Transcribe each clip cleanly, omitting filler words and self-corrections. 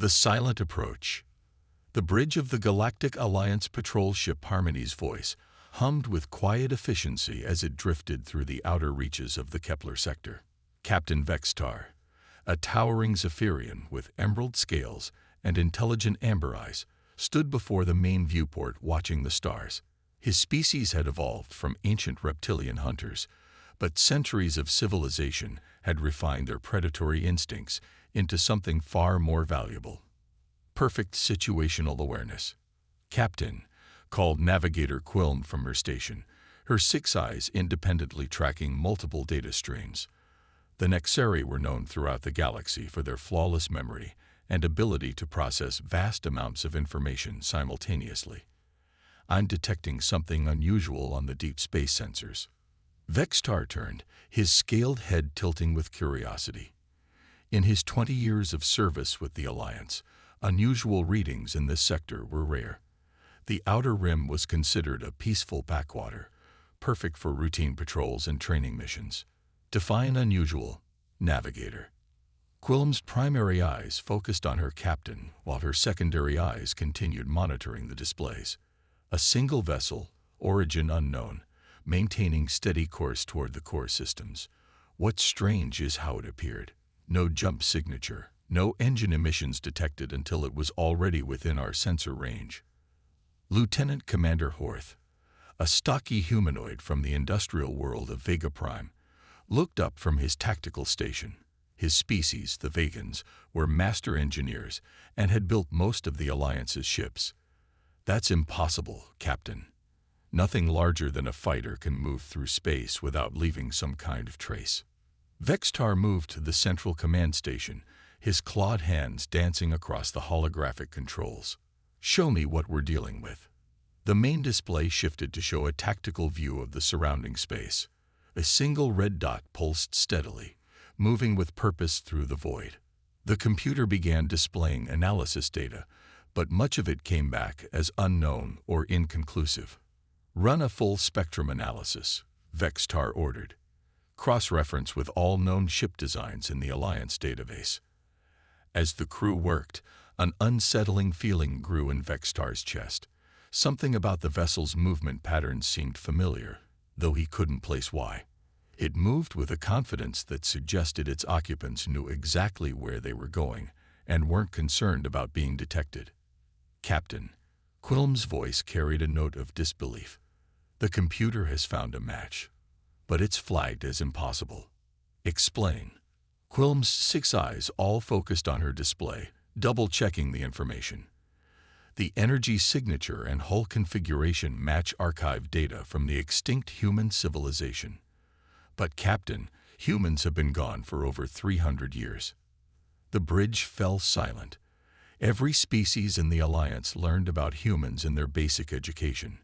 The silent approach. The bridge of the Galactic Alliance patrol ship Harmony's voice hummed with quiet efficiency as it drifted through the outer reaches of the Kepler sector. Captain Vextar, a towering Zephyrian with emerald scales and intelligent amber eyes, stood before the main viewport watching the stars. His species had evolved from ancient reptilian hunters, but centuries of civilization had refined their predatory instincts into something far more valuable. Perfect situational awareness. Captain called Navigator Quilm from her station, her 6 eyes independently tracking multiple data streams. The Nexari were known throughout the galaxy for their flawless memory and ability to process vast amounts of information simultaneously. I'm detecting something unusual on the deep space sensors. Vextar turned, his scaled head tilting with curiosity. In his 20 years of service with the Alliance, unusual readings in this sector were rare. The outer rim was considered a peaceful backwater, perfect for routine patrols and training missions. Define unusual, Navigator. Quilm's primary eyes focused on her captain, while her secondary eyes continued monitoring the displays. A single vessel, origin unknown, maintaining steady course toward the core systems. What's strange is how it appeared. No jump signature, no engine emissions detected until it was already within our sensor range. Lieutenant Commander Horth, a stocky humanoid from the industrial world of Vega Prime, looked up from his tactical station. His species, the Vegans, were master engineers and had built most of the Alliance's ships. That's impossible, Captain. Nothing larger than a fighter can move through space without leaving some kind of trace. Vextar moved to the central command station, his clawed hands dancing across the holographic controls. Show me what we're dealing with. The main display shifted to show a tactical view of the surrounding space. A single red dot pulsed steadily, moving with purpose through the void. The computer began displaying analysis data, but much of it came back as unknown or inconclusive. Run a full spectrum analysis, Vextar ordered. Cross-reference with all known ship designs in the Alliance database. As the crew worked, an unsettling feeling grew in Vextar's chest. Something about the vessel's movement patterns seemed familiar, though he couldn't place why. It moved with a confidence that suggested its occupants knew exactly where they were going and weren't concerned about being detected. Captain, Quilm's voice carried a note of disbelief. The computer has found a match, but it's flagged as impossible. Explain. Quilm's 6 eyes all focused on her display, double-checking the information. The energy signature and hull configuration match archived data from the extinct human civilization. But Captain, humans have been gone for over 300 years. The bridge fell silent. Every species in the Alliance learned about humans in their basic education.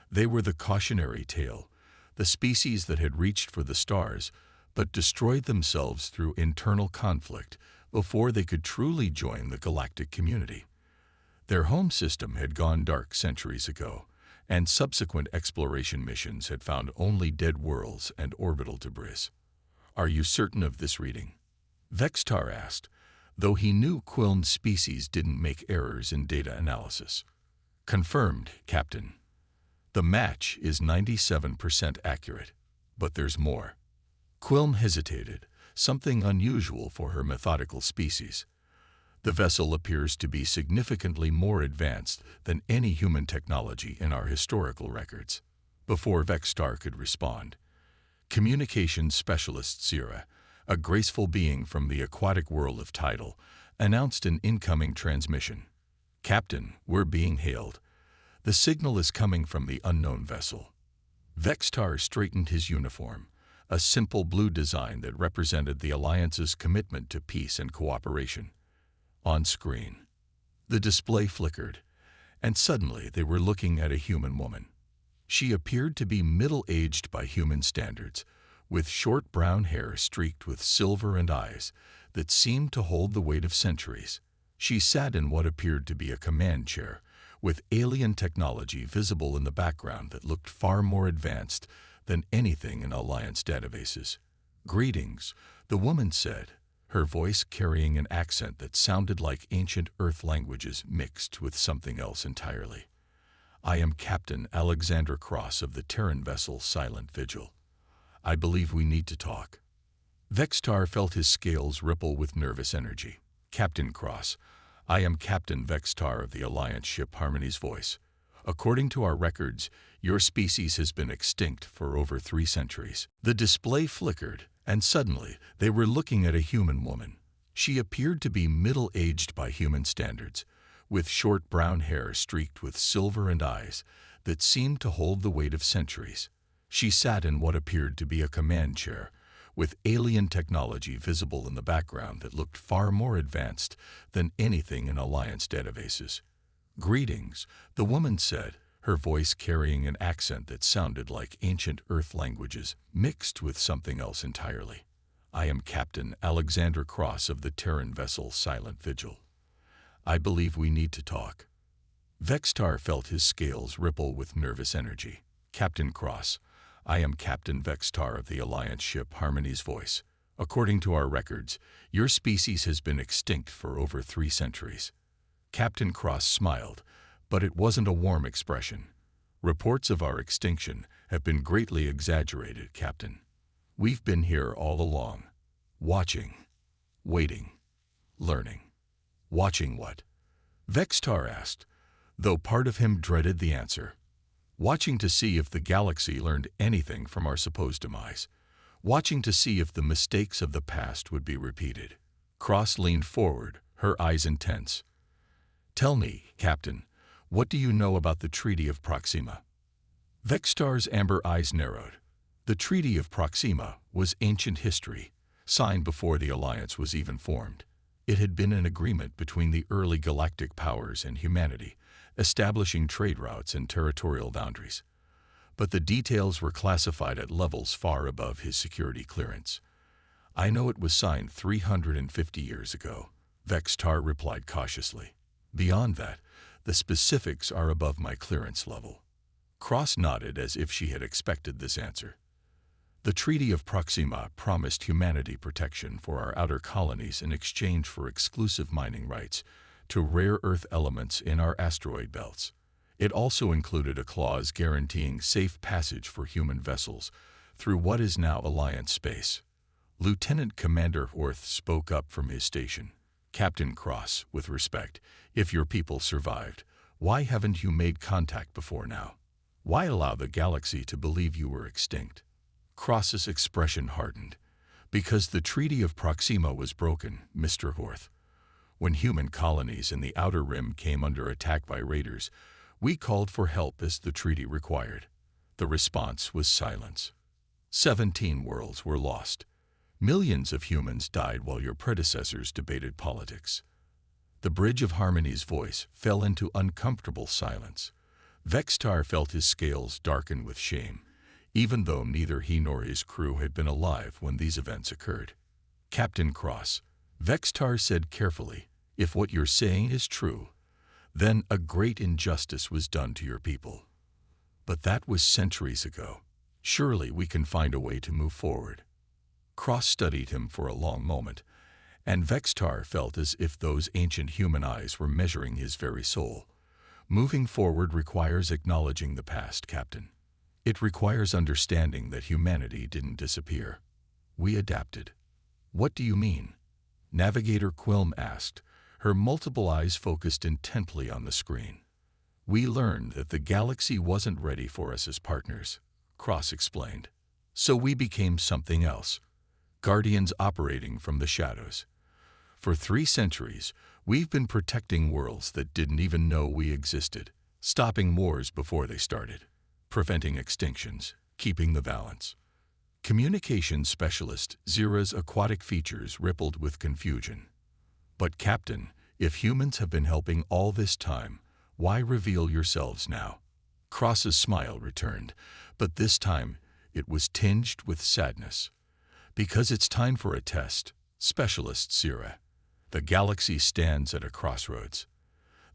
They were the cautionary tale, the species that had reached for the stars, but destroyed themselves through internal conflict before they could truly join the galactic community. Their home system had gone dark centuries ago, and subsequent exploration missions had found only dead worlds and orbital debris. Are you certain of this reading? Vextar asked, though he knew Quilm's species didn't make errors in data analysis. Confirmed, Captain. The match is 97% accurate, but there's more. Quilm hesitated, something unusual for her methodical species. The vessel appears to be significantly more advanced than any human technology in our historical records. Before Vextar could respond, communications specialist Sierra, a graceful being from the aquatic world of Tidal, announced an incoming transmission. Captain, we're being hailed. The signal is coming from the unknown vessel. Vextar straightened his uniform, a simple blue design that represented the Alliance's commitment to peace and cooperation. On screen, the display flickered, and suddenly they were looking at a human woman. She appeared to be middle-aged by human standards, with short brown hair streaked with silver and eyes that seemed to hold the weight of centuries. She sat in what appeared to be a command chair, with alien technology visible in the background that looked far more advanced than anything in Alliance databases. Greetings, the woman said, her voice carrying an accent that sounded like ancient Earth languages mixed with something else entirely. "I am Captain Alexander Cross of the Terran vessel Silent Vigil. I believe we need to talk." Vextar felt his scales ripple with nervous energy. "Captain Cross, I am Captain Vextar of the Alliance ship Harmony's voice. According to our records, your species has been extinct for over 3 centuries. The display flickered, and suddenly they were looking at a human woman. She appeared to be middle-aged by human standards, with short brown hair streaked with silver and eyes that seemed to hold the weight of centuries. She sat in what appeared to be a command chair, with alien technology visible in the background that looked far more advanced than anything in Alliance databases. "Greetings," the woman said, her voice carrying an accent that sounded like ancient Earth languages mixed with something else entirely. "I am Captain Alexander Cross of the Terran vessel Silent Vigil. I believe we need to talk." Vextar felt his scales ripple with nervous energy. "Captain Cross, I am Captain Vextar of the Alliance ship Harmony's voice. According to our records, your species has been extinct for over 3 centuries. Captain Cross smiled, but it wasn't a warm expression. "Reports of our extinction have been greatly exaggerated, Captain. We've been here all along, watching, waiting, learning." "Watching what?" Vextar asked, though part of him dreaded the answer. "Watching to see if the galaxy learned anything from our supposed demise. Watching to see if the mistakes of the past would be repeated." Cross leaned forward, her eyes intense. "Tell me, Captain, what do you know about the Treaty of Proxima?" Vextar's amber eyes narrowed. The Treaty of Proxima was ancient history, signed before the Alliance was even formed. It had been an agreement between the early galactic powers and humanity, establishing trade routes and territorial boundaries. But the details were classified at levels far above his security clearance. "I know it was signed 350 years ago," Vextar replied cautiously. "Beyond that, the specifics are above my clearance level." Cross nodded as if she had expected this answer. "The Treaty of Proxima promised humanity protection for our outer colonies in exchange for exclusive mining rights to rare earth elements in our asteroid belts. It also included a clause guaranteeing safe passage for human vessels through what is now Alliance space." Lieutenant Commander Orth spoke up from his station. "Captain Cross, with respect, if your people survived, why haven't you made contact before now? Why allow the galaxy to believe you were extinct?" Cross's expression hardened. "Because the Treaty of Proxima was broken, Mr. Orth. When human colonies in the Outer Rim came under attack by raiders, we called for help as the treaty required. The response was silence. 17 worlds were lost. Millions of humans died while your predecessors debated politics." The bridge of Harmony's voice fell into uncomfortable silence. Vextar felt his scales darken with shame, even though neither he nor his crew had been alive when these events occurred. "Captain Cross," Vextar said carefully, "if what you're saying is true, then a great injustice was done to your people. But that was centuries ago. Surely we can find a way to move forward." Cross studied him for a long moment, and Vextar felt as if those ancient human eyes were measuring his very soul. "Moving forward requires acknowledging the past, Captain. It requires understanding that humanity didn't disappear. We adapted." "What do you mean?" Navigator Quilm asked, her multiple eyes focused intently on the screen. "We learned that the galaxy wasn't ready for us as partners," Cross explained. "So we became something else. Guardians operating from the shadows. For 3 centuries, we've been protecting worlds that didn't even know we existed, stopping wars before they started, preventing extinctions, keeping the balance." Communications specialist Zira's aquatic features rippled with confusion. "But Captain, if humans have been helping all this time, why reveal yourselves now?" Cross's smile returned, but this time it was tinged with sadness. "Because it's time for a test, Specialist Zira. The galaxy stands at a crossroads.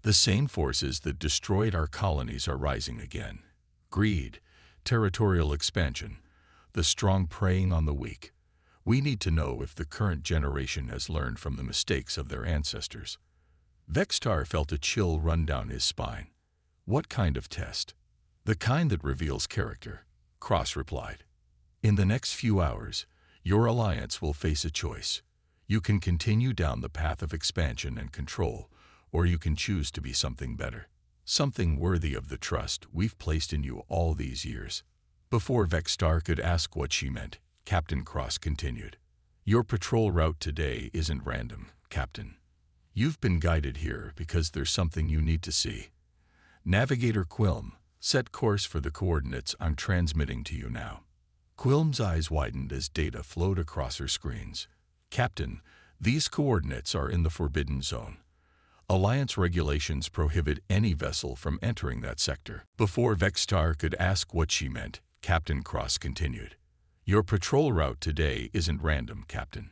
The same forces that destroyed our colonies are rising again. Greed, territorial expansion, the strong preying on the weak. We need to know if the current generation has learned from the mistakes of their ancestors. Vextar felt a chill run down his spine. What kind of test? The kind that reveals character, Cross replied. In the next few hours, your alliance will face a choice. You can continue down the path of expansion and control, or you can choose to be something better. Something worthy of the trust we've placed in you all these years. Before Vextar could ask what she meant, Captain Cross continued. Your patrol route today isn't random, Captain. You've been guided here because there's something you need to see. Navigator Quilm, set course for the coordinates I'm transmitting to you now. Quilm's eyes widened as data flowed across her screens. Captain, these coordinates are in the Forbidden Zone. Alliance regulations prohibit any vessel from entering that sector. Before Vextar could ask what she meant, Captain Cross continued. Your patrol route today isn't random, Captain.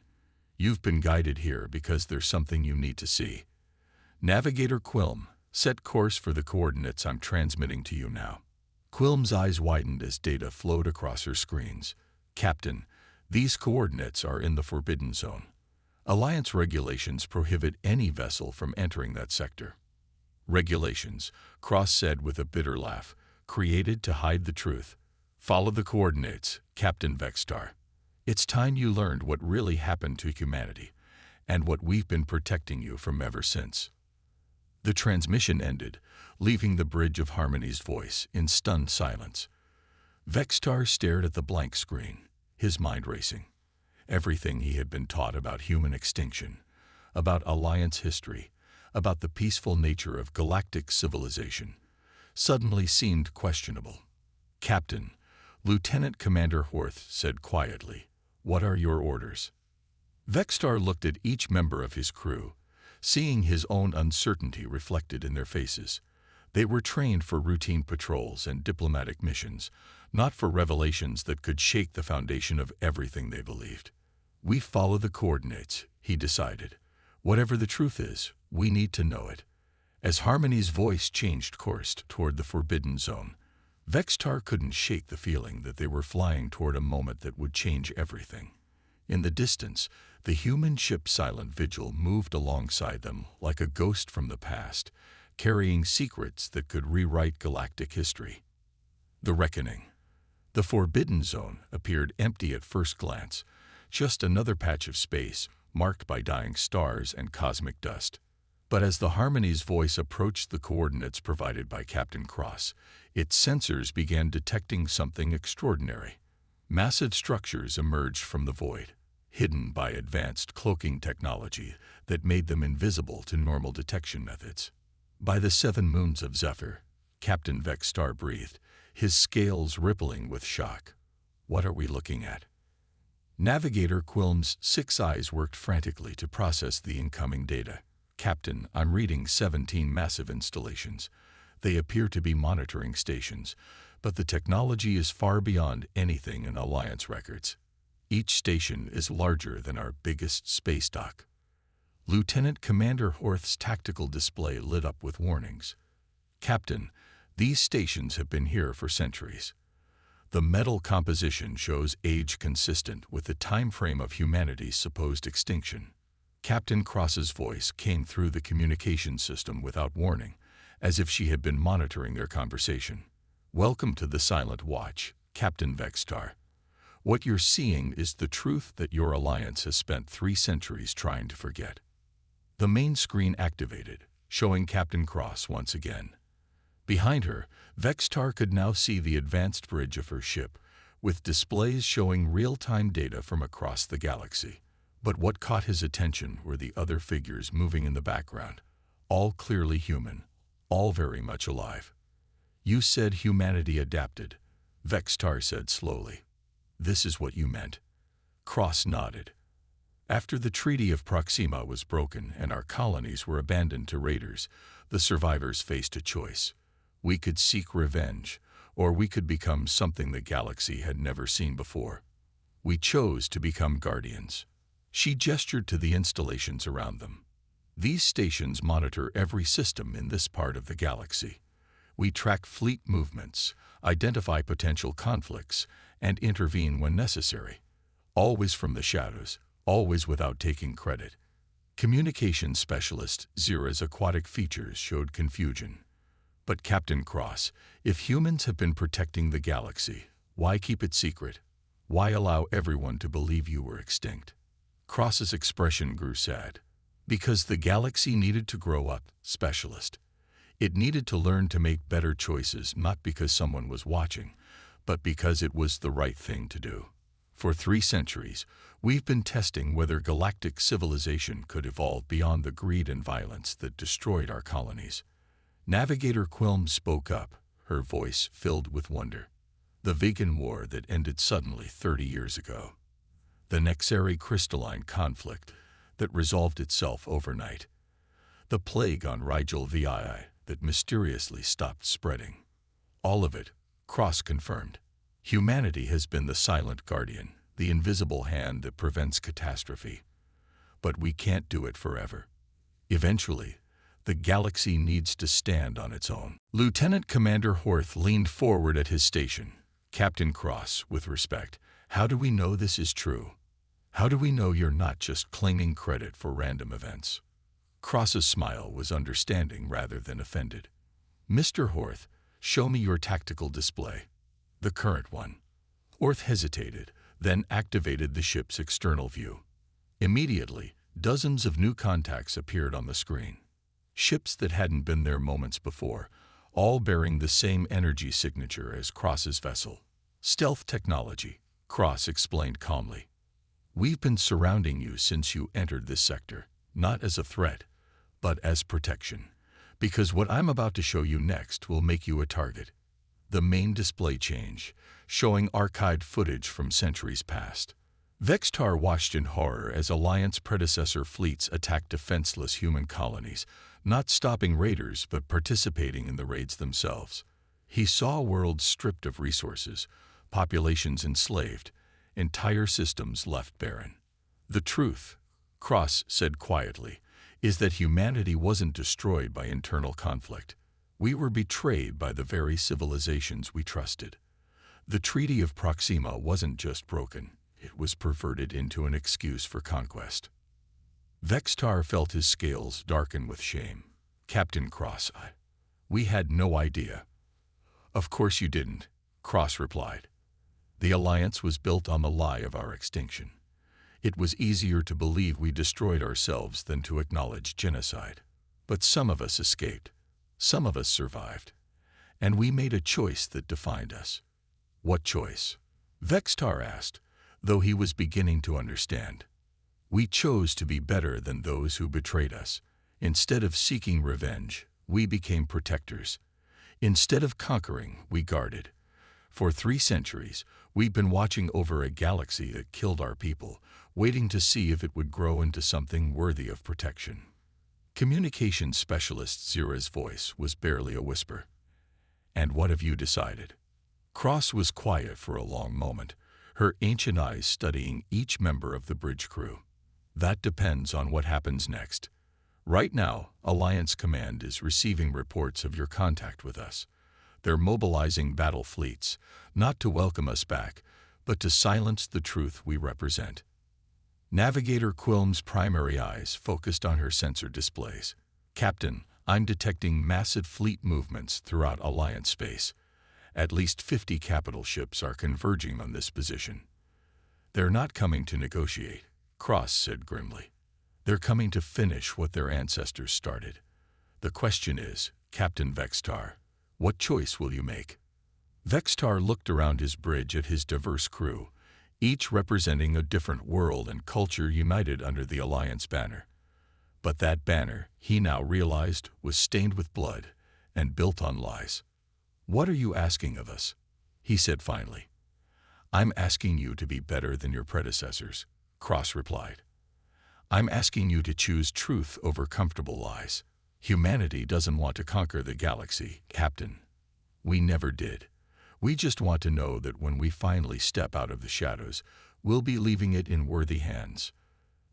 You've been guided here because there's something you need to see. Navigator Quilm, set course for the coordinates I'm transmitting to you now. Quilm's eyes widened as data flowed across her screens. Captain, these coordinates are in the Forbidden Zone. Alliance regulations prohibit any vessel from entering that sector. Regulations, Cross said with a bitter laugh, created to hide the truth. Follow the coordinates, Captain Vextar. It's time you learned what really happened to humanity, and what we've been protecting you from ever since. The transmission ended, leaving the Bridge of Harmony's voice in stunned silence. Vextar stared at the blank screen, his mind racing. Everything he had been taught about human extinction, about Alliance history, about the peaceful nature of galactic civilization, suddenly seemed questionable. Captain, Lieutenant Commander Horth said quietly, "What are your orders?" Vextar looked at each member of his crew, seeing his own uncertainty reflected in their faces. They were trained for routine patrols and diplomatic missions, not for revelations that could shake the foundation of everything they believed. We follow the coordinates, he decided. Whatever the truth is, we need to know it. As Harmony's voice changed course toward the Forbidden Zone, Vextar couldn't shake the feeling that they were flying toward a moment that would change everything. In the distance, the human ship Silent Vigil moved alongside them like a ghost from the past, carrying secrets that could rewrite galactic history. The Reckoning. The Forbidden Zone appeared empty at first glance, just another patch of space marked by dying stars and cosmic dust. But as the Harmony's voice approached the coordinates provided by Captain Cross, its sensors began detecting something extraordinary. Massive structures emerged from the void, hidden by advanced cloaking technology that made them invisible to normal detection methods. By the 7 moons of Zephyr, Captain Vextar breathed, his scales rippling with shock. What are we looking at? Navigator Quilm's 6 eyes worked frantically to process the incoming data. Captain, I'm reading 17 massive installations. They appear to be monitoring stations, but the technology is far beyond anything in Alliance records. Each station is larger than our biggest space dock. Lieutenant Commander Horth's tactical display lit up with warnings. Captain, these stations have been here for centuries. The metal composition shows age consistent with the time frame of humanity's supposed extinction. Captain Cross's voice came through the communication system without warning, as if she had been monitoring their conversation. Welcome to the Silent Watch, Captain Vextar. What you're seeing is the truth that your alliance has spent 3 centuries trying to forget. The main screen activated, showing Captain Cross once again. Behind her, Vextar could now see the advanced bridge of her ship, with displays showing real-time data from across the galaxy. But what caught his attention were the other figures moving in the background, all clearly human, all very much alive. You said humanity adapted, Vextar said slowly. This is what you meant. Cross nodded. After the Treaty of Proxima was broken and our colonies were abandoned to raiders, the survivors faced a choice. We could seek revenge, or we could become something the galaxy had never seen before. We chose to become guardians. She gestured to the installations around them. These stations monitor every system in this part of the galaxy. We track fleet movements, identify potential conflicts, and intervene when necessary. Always from the shadows, always without taking credit. Communications Specialist Zira's aquatic features showed confusion. But Captain Cross, if humans have been protecting the galaxy, why keep it secret? Why allow everyone to believe you were extinct? Cross's expression grew sad. Because the galaxy needed to grow up, Specialist. It needed to learn to make better choices, not because someone was watching, but because it was the right thing to do. For 3 centuries, we've been testing whether galactic civilization could evolve beyond the greed and violence that destroyed our colonies. Navigator Quilm spoke up, her voice filled with wonder. The vegan war that ended suddenly 30 years ago. The Nexari crystalline conflict that resolved itself overnight. The plague on Rigel VII that mysteriously stopped spreading. All of it, Cross confirmed. Humanity has been the silent guardian, the invisible hand that prevents catastrophe. But we can't do it forever. Eventually, the galaxy needs to stand on its own. Lieutenant Commander Horth leaned forward at his station. Captain Cross, with respect, how do we know this is true? How do we know you're not just claiming credit for random events? Cross's smile was understanding rather than offended. Mr. Horth, show me your tactical display. The current one. Horth hesitated, then activated the ship's external view. Immediately, dozens of new contacts appeared on the screen. Ships that hadn't been there moments before, all bearing the same energy signature as Cross's vessel. Stealth technology, Cross explained calmly. We've been surrounding you since you entered this sector, not as a threat, but as protection. Because what I'm about to show you next will make you a target. The main display change, showing archived footage from centuries past. Vextar watched in horror as Alliance predecessor fleets attacked defenseless human colonies, not stopping raiders but participating in the raids themselves. He saw worlds stripped of resources, populations enslaved, entire systems left barren. The truth, Cross said quietly, is that humanity wasn't destroyed by internal conflict. We were betrayed by the very civilizations we trusted. The Treaty of Proxima wasn't just broken, it was perverted into an excuse for conquest. Vextar felt his scales darken with shame. Captain Cross, we had no idea. Of course you didn't, Cross replied. The Alliance was built on the lie of our extinction. It was easier to believe we destroyed ourselves than to acknowledge genocide. But some of us escaped. Some of us survived. And we made a choice that defined us. What choice? Vextar asked, though he was beginning to understand. We chose to be better than those who betrayed us. Instead of seeking revenge, we became protectors. Instead of conquering, we guarded. For 3 centuries, we've been watching over a galaxy that killed our people, waiting to see if it would grow into something worthy of protection. Communications Specialist Zira's voice was barely a whisper. And what have you decided? Cross was quiet for a long moment, her ancient eyes studying each member of the bridge crew. That depends on what happens next. Right now, Alliance Command is receiving reports of your contact with us. They're mobilizing battle fleets, not to welcome us back, but to silence the truth we represent. Navigator Quilm's primary eyes focused on her sensor displays. Captain, I'm detecting massive fleet movements throughout Alliance space. At least 50 capital ships are converging on this position. They're not coming to negotiate, Cross said grimly. They're coming to finish what their ancestors started. The question is, Captain Vextar, what choice will you make? Vextar looked around his bridge at his diverse crew, each representing a different world and culture united under the Alliance banner. But that banner, he now realized, was stained with blood and built on lies. What are you asking of us? He said finally. I'm asking you to be better than your predecessors, Cross replied. I'm asking you to choose truth over comfortable lies. Humanity doesn't want to conquer the galaxy, Captain. We never did. We just want to know that when we finally step out of the shadows, we'll be leaving it in worthy hands.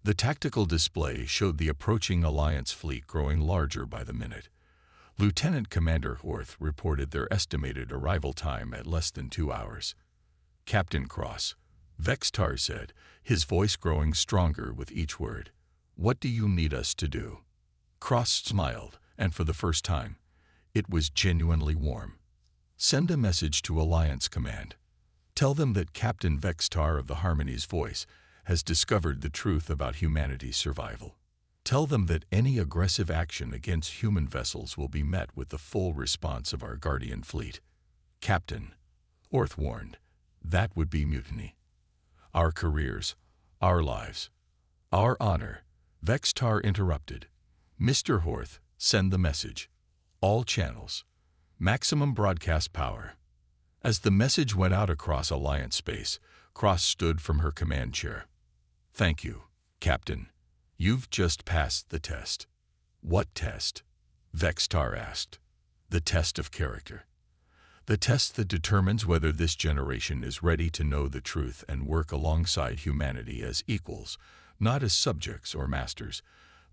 The tactical display showed the approaching Alliance fleet growing larger by the minute. Lieutenant Commander Horth reported their estimated arrival time at less than 2 hours. Captain Cross, Vextar said, his voice growing stronger with each word. "What do you need us to do?" Cross smiled, and for the first time, it was genuinely warm. "Send a message to Alliance Command. Tell them that Captain Vextar of the Harmony's voice has discovered the truth about humanity's survival. Tell them that any aggressive action against human vessels will be met with the full response of our Guardian fleet." "Captain," Orth warned, "that would be mutiny. Our careers, our lives, our honor." Vextar interrupted. "Mr. Horth, send the message. All channels. Maximum broadcast power." As the message went out across Alliance space, Cross stood from her command chair. "Thank you, Captain. You've just passed the test." "What test?" Vextar asked. "The test of character. The test that determines whether this generation is ready to know the truth and work alongside humanity as equals, not as subjects or masters,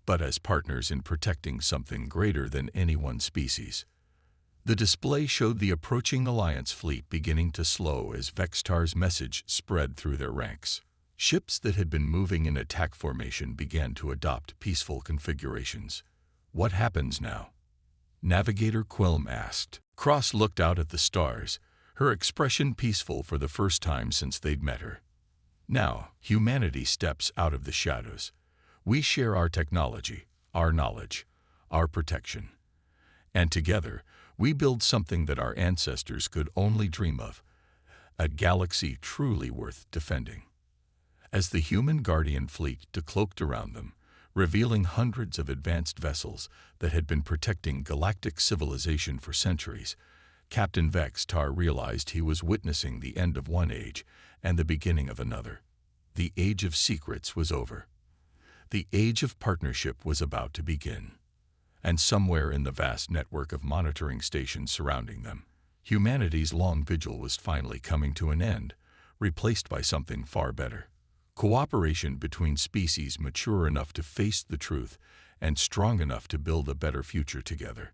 but as partners in protecting something greater than any one species." The display showed the approaching Alliance fleet beginning to slow as Vextar's message spread through their ranks. Ships that had been moving in attack formation began to adopt peaceful configurations. "What happens now?" Navigator Quilm asked. Cross looked out at the stars, her expression peaceful for the first time since they'd met her. "Now, humanity steps out of the shadows. We share our technology, our knowledge, our protection. And together, we build something that our ancestors could only dream of, a galaxy truly worth defending." As the human Guardian fleet decloaked around them, revealing hundreds of advanced vessels that had been protecting galactic civilization for centuries, Captain Vextar realized he was witnessing the end of one age and the beginning of another. The age of secrets was over. The age of partnership was about to begin. And somewhere in the vast network of monitoring stations surrounding them, humanity's long vigil was finally coming to an end, replaced by something far better. Cooperation between species mature enough to face the truth and strong enough to build a better future together.